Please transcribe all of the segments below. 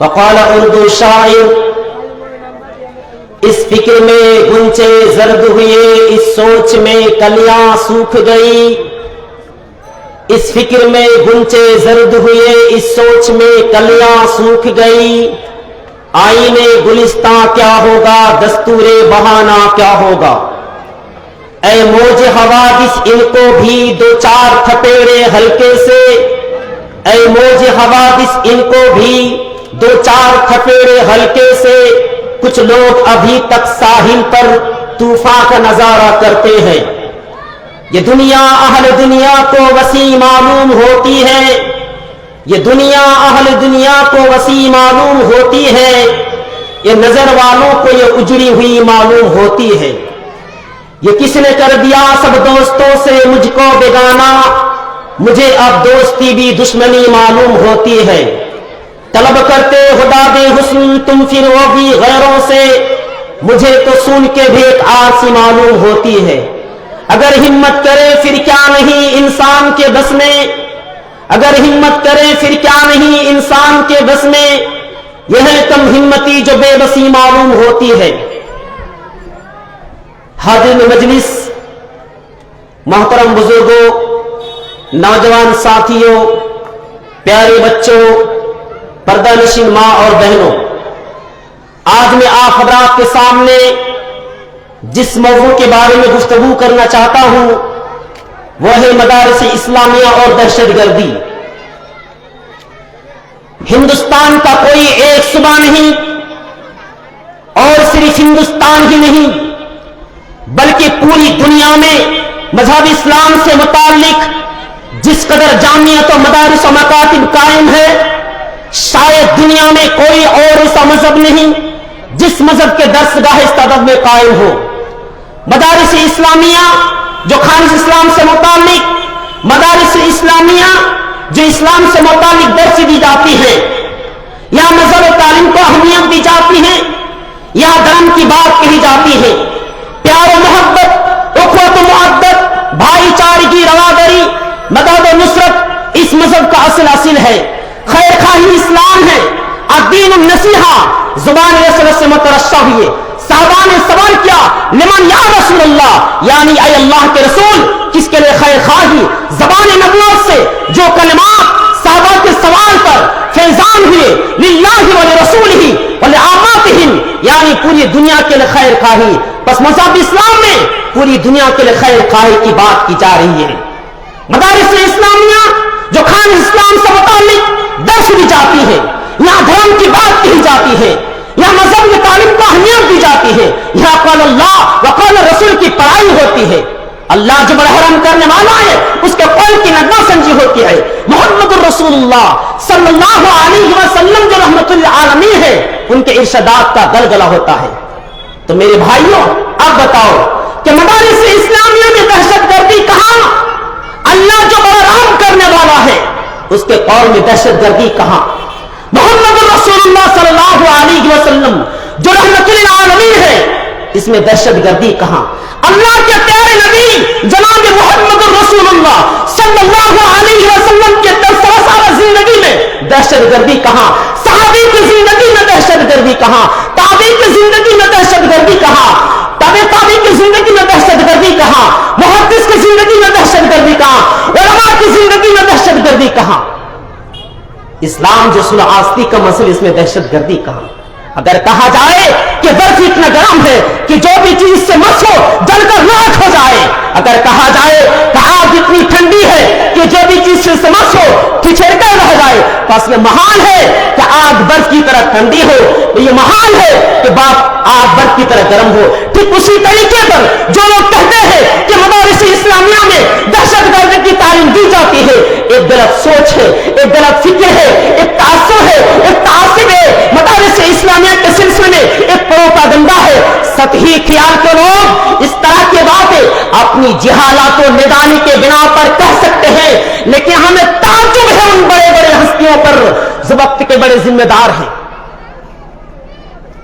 وقال اردو شاعر، اس فکر میں گنچے زرد ہوئے، اس سوچ میں کلیاں سوکھ گئی، اس فکر میں گنچے زرد ہوئے، اس سوچ میں کلیاں سوکھ گئی، آئینے گلستاں کیا ہوگا، دستور بہانہ کیا ہوگا، اے موج حوادث ان کو بھی دو چار تھپیڑے ہلکے سے، اے موج حوادث ان کو بھی دو چار تھپیڑے ہلکے سے، کچھ لوگ ابھی تک ساحل پر طوفان کا نظارہ کرتے ہیں، یہ دنیا اہل دنیا کو وسیع معلوم ہوتی ہے، یہ دنیا اہل دنیا کو وسیع معلوم ہوتی ہے، یہ نظر والوں کو یہ اجڑی ہوئی معلوم ہوتی ہے، یہ کس نے کر دیا سب دوستوں سے مجھ کو بیگانہ، مجھے اب دوستی بھی دشمنی معلوم ہوتی ہے، طلب کرتے خدا دے حسن تم پھر وہ بھی غیروں سے، مجھے تو سن کے بھی ایک آرسی معلوم ہوتی ہے، اگر ہمت کرے پھر کیا نہیں انسان کے بس میں، اگر ہمت کرے پھر کیا نہیں انسان کے بس میں، یہ ہے کم ہمتی جو بے بسی معلوم ہوتی ہے۔ حاضرین مجلس، محترم بزرگوں، نوجوان ساتھیوں، پیارے بچوں، پردہ نشین ماں اور بہنوں، آج میں آپ حضرات کے سامنے جس موضوع کے بارے میں گفتگو کرنا چاہتا ہوں وہ ہے مدارس اسلامیہ اور دہشت گردی۔ ہندوستان کا کوئی ایک صوبہ نہیں اور صرف ہندوستان ہی نہیں بلکہ پوری دنیا میں مذہب اسلام سے متعلق جس قدر جامعت و مدارس و مکاتب قائم ہے، شاید دنیا میں کوئی اور ایسا مذہب نہیں جس مذہب کے درسگاہ اس تعداد میں قائم ہو۔ مدارس اسلامیہ جو خالص اسلام سے متعلق، مدارس اسلامیہ جو اسلام سے متعلق درس دی جاتی ہے، یا مذہب و تعلیم کو اہمیت دی جاتی ہے، یا دھرم کی بات کہی جاتی ہے، پیار و محبت، اخوت و محبت، بھائی چارگی، رواداری، مدد و نصرت اس مذہب کا اصل ہے، خیر خواہی اسلام ہے، الدین النصیحہ زبان رسول سے مترشح ہوئے۔ صحابہ نے سوال کیا، لمن یا رسول اللہ، یعنی اے اللہ کے رسول کس کے لیے خیر خواہی؟ زبان نبوت سے جو کلمات صحابہ کے سوال پر فیضان ہوئے، للہ ولرسولہ ولعاماتہم، یعنی پوری دنیا کے لیے خیر خواہی۔ پس مذہب اسلام میں پوری دنیا کے لیے خیر خواہی کی بات کی جا رہی ہے۔ مدارس اسلامیہ جو خالص اسلام سے متعلق درس دی جاتی ہے، یہاں دھرم کی بات کہی جاتی ہے، یہاں مذہب کی تعلیم کو اہمیت دی جاتی ہے، یہاں قول اللہ و قول رسول کی پڑھائی ہوتی ہے، اللہ جو برحرم کرنے والا ہے اس کے قول کی نغمہ سنجی ہوتی ہے، محمد الرسول اللہ صلی اللہ علیہ وسلم جو رحمت للعالمین ہے ان کے ارشادات کا گلگلہ ہوتا ہے۔ تو میرے بھائیوں، اب بتاؤ کہ مدارس اسلامیہ میں دہشت گردی کہاں؟ اللہ جو برحرم کرنے والا ہے اس کے قول میں دہشت گردی کہاں؟ محمد رسول اللہ صلی اللہ علیہ وسلم جو رحمت للعالمین ہے اس میں دہشت گردی کہاں؟ اللہ کے پیارے نبی جناب محمد رسول اللہ صلی اللہ علیہ وسلم کے 10 سالہ زندگی میں دہشت گردی کہاں؟ صحابی کی زندگی میں دہشت گردی کہاں؟ تابعی کی زندگی میں دہشت گردی کہاں؟ تابعی کی زندگی میں دہشت گردی کہاں؟ محدث کی زندگی میں دہشت گردی کہاں؟ علماء کی زندگی میں دہشت گردی کہاں؟ اسلام جو صلح آستی کا مسئلہ، اس میں دہشت گردی کہاں؟ اگر کہا جائے کہ برف اتنا گرم ہے کہ جو بھی چیز سے مس ہو جل کر راکھ ہو جائے، اگر کہا جائے کہ آگ اتنی ٹھنڈی ہے کہ جو بھی چیز سے مس ہو ٹھچر کر رہ جائے، بس یہ محال ہے کہ آگ برف کی طرح ٹھنڈی ہو، یہ محال ہے کہ آگ برف کی طرح گرم ہو۔ ٹھیک اسی طریقے پر جو لوگ کہتے ہیں کہ مدارس اسلامیہ میں دہشت گردی کی تعلیم دی جاتی ہے، ایک غلط سوچ ہے، ایک غلط فکر ہے، ایک تعصب ہے، ایک تعصب ہے۔ مدارس اسلامیہ کے سلسلے میں ایک پروپاگنڈا ہے۔ سطحی خیال کے لوگ اس طرح کی باتیں اپنی جہالت و ندانی کے بنا پر کہہ سکتے ہیں، لیکن ہمیں تعجب ہے ان بڑے بڑے ہستیوں پر جو وقت کے بڑے ذمہ دار ہیں،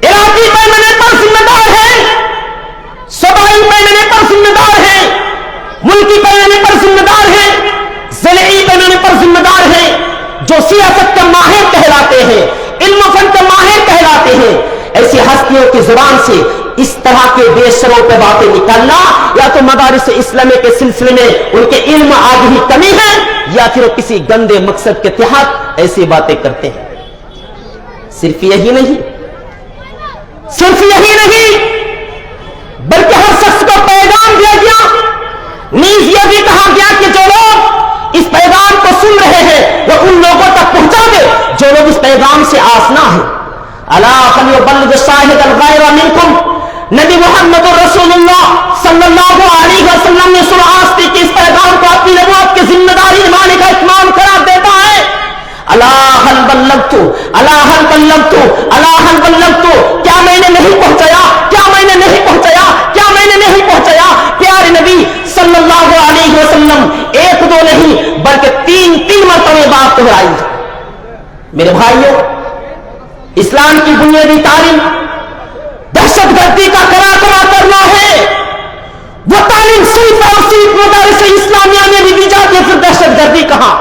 علاقائی پیمانے پر ذمہ دار ہیں، صوبائی پیمانے پر ذمہ دار ہیں، ملکی پیمانے پر ذمہ دار ہیں، ضلعی پیمانے پر ذمہ دار ہیں، جو سیاست کا ماہر کہلاتے ہیں ایسی ہستیوں کی زبان سے اس طرح کے بے شروں پہ باتیں نکالنا، یا تو مدارس اسلامیہ کے سلسلے میں ان کے علم آج بھی کمی ہے، یا پھر وہ کسی گندے مقصد کے تحت ایسی باتیں کرتے ہیں۔ صرف یہی نہیں بلکہ ہر شخص کو پیغام دیا گیا، نیز یہ بھی کہا گیا کہ جو لوگ اس پیغام کو سن رہے ہیں وہ ان لوگوں تک پہنچا دے جو لوگ اس پیغام سے آشنا ہیں۔ الا فلیبلغ الشاہد الغائب منکم، نبی محمد رسول اللہ صلی اللہ علیہ وسلم نے سناستی کہ اس پیغام کو اپنی نبوت کی ذمہ داری نبھانے کا اتمام قرار دیتا ہے۔ الا هل بلغت، الا هل بلغت، الا هل بلغت، کیا میں نے نہیں پہنچایا، کیا میں نے نہیں پہنچایا، کیا میں نے نہیں پہنچایا؟ پیارے نبی صلی اللہ علیہ وسلم ایک دو نہیں بلکہ تین مرتبہ بات دہرائی۔ میرے بھائیوں، اسلام کی بنیادی تعلیم دہشت گردی کا خاتمہ کرنا ہے۔ وہ تعلیم صرف اور صرف مدارس اسلامیہ میں بھی دی جاتی ہے، پھر دہشت گردی کہاں؟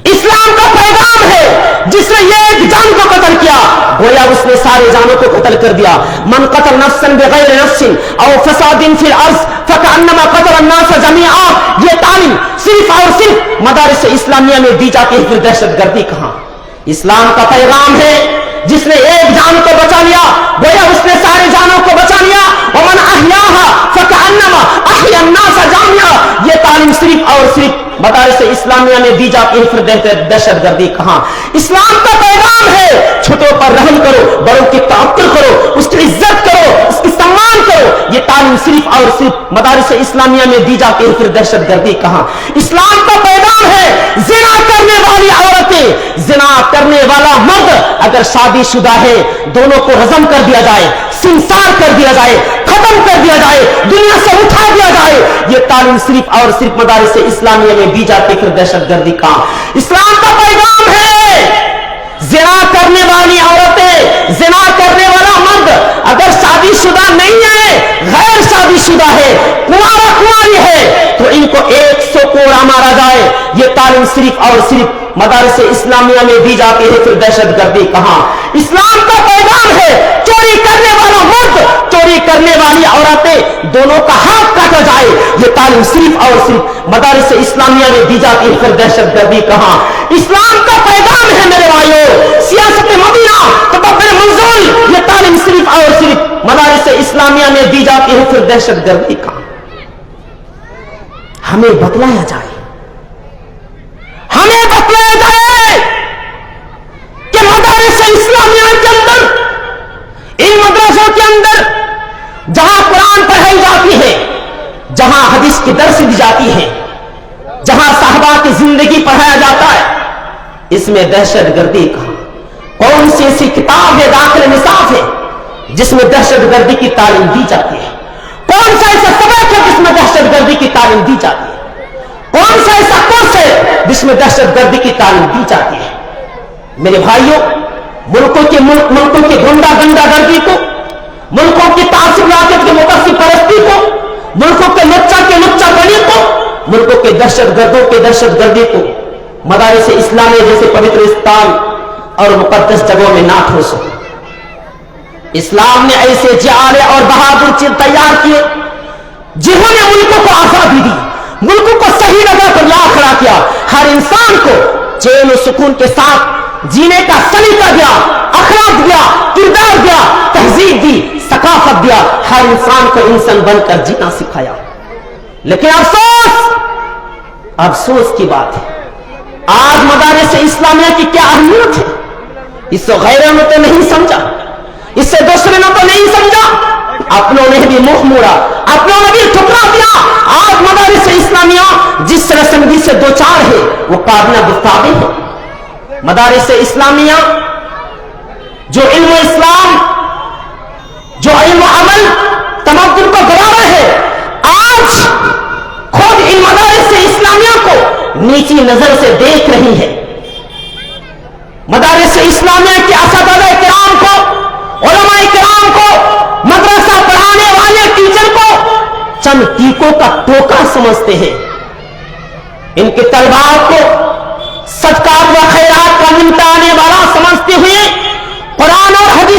اسلام کا پیغام ہے جس نے یہ ایک جان کو قتل کیا گویا اس نے سارے جانوں کو قتل کر دیا۔ من قتل نفسا بغیر نفس او فساد فی الارض فکأنما قتل الناس جميعا، یہ تعلیم صرف اور صرف مدارس اسلامیہ میں دی جاتی ہے، پھر دہشت گردی کہاں؟ اسلام کا پیغام ہے جس نے ایک جان کو بچا لیا گویا اس نے سارے جانوں کو بچا لیا۔ ومن احیاها فکأنما احیا الناس جميعا، یہ تعلیم صرف اور صرف مدارس اسلامیہ میں دی جاتی ہے، پھر دہشت گردی کہاں؟ اسلام کا پیغام ہے چھوٹوں پر رحم کرو، بڑوں کی تعظیم کرو، اس کی عزت کرو، اس کی سمان کرو، یہ تعلیم صرف اور صرف مدارس اسلامیہ میں دی جاتی ہے، پھر دہشت گردی کہاں؟ اسلام کا پیغام ہے زنا کرنے والی عورتیں، زنا کرنے والا مرد اگر شادی شدہ ہے دونوں کو رجم کر دیا جائے، سنسار کر دیا جائے، ختم کر دیا جائے، دنیا سے اٹھا دیا جائے، یہ تعلیم صرف اور صرف مدارس اسلامیہ میں دی جاتی ہے، پھر دہشت گردی کا۔ اسلام کا پیغام ہے زنا کرنے والی عورتیں، زنا کرنے والا مرد اگر شادی شدہ نہیں ہے، غیر شادی شدہ ہے، کنواری ہے، تو ان کو 100 کوڑا مارا جائے، یہ تعلیم صرف اور صرف مدارس اسلامیہ میں دی جاتی ہے، پھر دہشت گردی کہاں؟ اسلام کا پیغام ہے چوری کرنے والا مرد، چوری کرنے والی عورتیں، دونوں کا ہاتھ کاٹا جائے، یہ تعلیم صرف اور صرف مدارس اسلامیہ میں دی جاتی ہے، پھر دہشت گردی کہاں؟ اسلام کا پیغام ہے میرے بھائیوں سیاست مدینہ تدبر منزول، یہ تعلیم صرف اور صرف مدارس اسلامیہ میں دی جاتی ہے، پھر دہشت گردی کہاں؟ ہمیں بتلایا جائے کہ مدارس اسلامیہ کے اندر، ان مدرسوں کے اندر جہاں قرآن پڑھائی جاتی ہے، جہاں حدیث کی درس دی جاتی ہے، جہاں صحابہ کی زندگی پڑھایا جاتا ہے، اس میں دہشت گردی کہاں؟ کون سی ایسی کتاب ہے داخل نصاب ہے جس میں دہشت گردی کی تعلیم دی جاتی ہے؟ کون سا ایسا سبق ہے جس میں دہشت گردی کی تعلیم دی جاتی ہے؟ کون سا ایسا کورس ہے جس میں دہشت گردی کی تعلیم دی جاتی ہے؟ میرے بھائیوں، ملکوں کی گنڈا گردی کو، ملکوں کی تعصبات کی مقصد پرستی کو، ملکوں کے لچا گنی کو، ملکوں کے دہشت گردوں کے دہشت گردی کو مدارس اسلامیہ جیسے پوتر استان اور مقدس جگہوں میں نہ ٹھوسو۔ اسلام نے ایسے جعالے اور بہادر چیز تیار کیے جنہوں نے ملکوں کو آزادی دی، ملکوں کو صحیح جگہ پر لا کھڑا کیا، ہر انسان کو چین و سکون کے ساتھ جینے کا سلیقہ دیا، اخلاق دیا، کردار دیا، تہذیب دی، ثقافت دیا، ہر انسان کو انسان بن کر جینا سکھایا۔ لیکن افسوس کی بات ہے آج مدارس اسلامیہ کی کیا اہمیت ہے اس سے غیروں نے تو نہیں سمجھا، اس سے دوسرے نے تو نہیں سمجھا، اپنوں نے بھی منہ موڑا، اپنوں نے بھی ٹھکرا دیا۔ آج مدارس اسلامیہ جس رسمگی سے دو چار ہے وہ کابینہ گفتابی ہے۔ مدارس اسلامیہ جو علم اسلام، جو علم عمل تمدن کو گوارا ہے، آج خود ان مدارس اسلامیہ کو نیچی نظر سے دیکھ رہی ہے۔ مدارس اسلامیہ کے اساتذہ کرام کو، علماء کرام کو، مدرسہ پڑھانے والے ٹیچر کو چند ٹیکوں کا ٹوکا سمجھتے ہیں۔ ان کے طلباء کو صدقات و خیرات کا نمٹانے والا سمجھتے ہوئے قرآن اور حدیث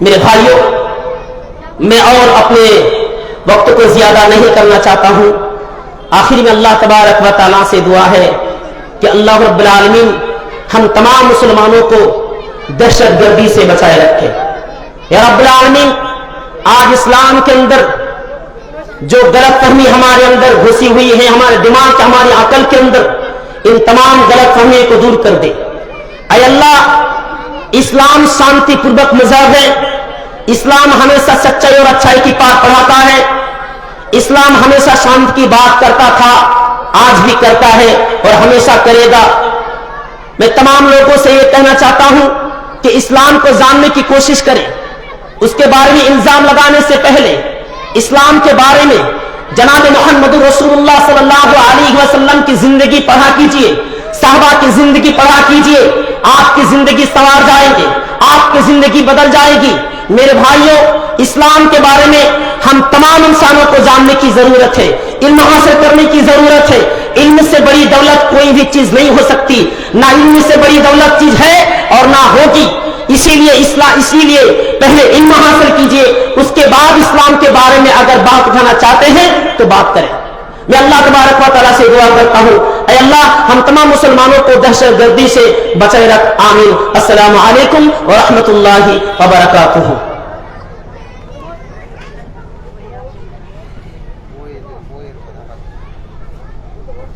میرے بھائیوں، میں اور اپنے وقت کو زیادہ نہیں کرنا چاہتا ہوں. آخر میں اللہ تبارک و تعالیٰ سے دعا ہے کہ اللہ رب العالمین ہم تمام مسلمانوں کو دہشت گردی سے بچائے رکھے. یا رب العالمین، آج اسلام کے اندر جو غلط فہمی ہمارے اندر گھسی ہوئی ہے، ہمارے دماغ کے، ہماری عقل کے اندر، ان تمام غلط فہمیوں کو دور کر دے. اے اللہ، اسلام شانتی پوربک مذہب ہے. اسلام ہمیشہ سچائی اور اچھائی کی بات پڑھاتا ہے. اسلام ہمیشہ شانتی کی بات کرتا تھا، آج بھی کرتا ہے اور ہمیشہ کرے گا. میں تمام لوگوں سے یہ کہنا چاہتا ہوں کہ اسلام کو جاننے کی کوشش کریں. اس کے بارے میں الزام لگانے سے پہلے اسلام کے بارے میں جناب محمد رسول اللہ صلی اللہ علیہ وسلم کی زندگی پڑھا کیجئے، صحابہ کی زندگی پڑھا کیجئے. آپ کی زندگی سنوار جائے گی، آپ کی زندگی بدل جائے گی. میرے بھائیوں، اسلام کے بارے میں ہم تمام انسانوں کو جاننے کی ضرورت ہے، علم حاصل کرنے کی ضرورت ہے. علم سے بڑی دولت کوئی بھی چیز نہیں ہو سکتی، نہ علم سے بڑی دولت چیز ہے اور نہ ہوگی. اسی لیے پہلے علم حاصل کیجئے، اس کے بعد اسلام کے بارے میں اگر بات اٹھانا چاہتے ہیں تو بات کریں. میں اللہ تبارک و تعالیٰ سے دعا کرتا ہوں، اے اللہ ہم تمام مسلمانوں کو دہشت گردی سے بچائے رکھ. آمین. السلام علیکم ورحمۃ اللہ وبرکاتہ.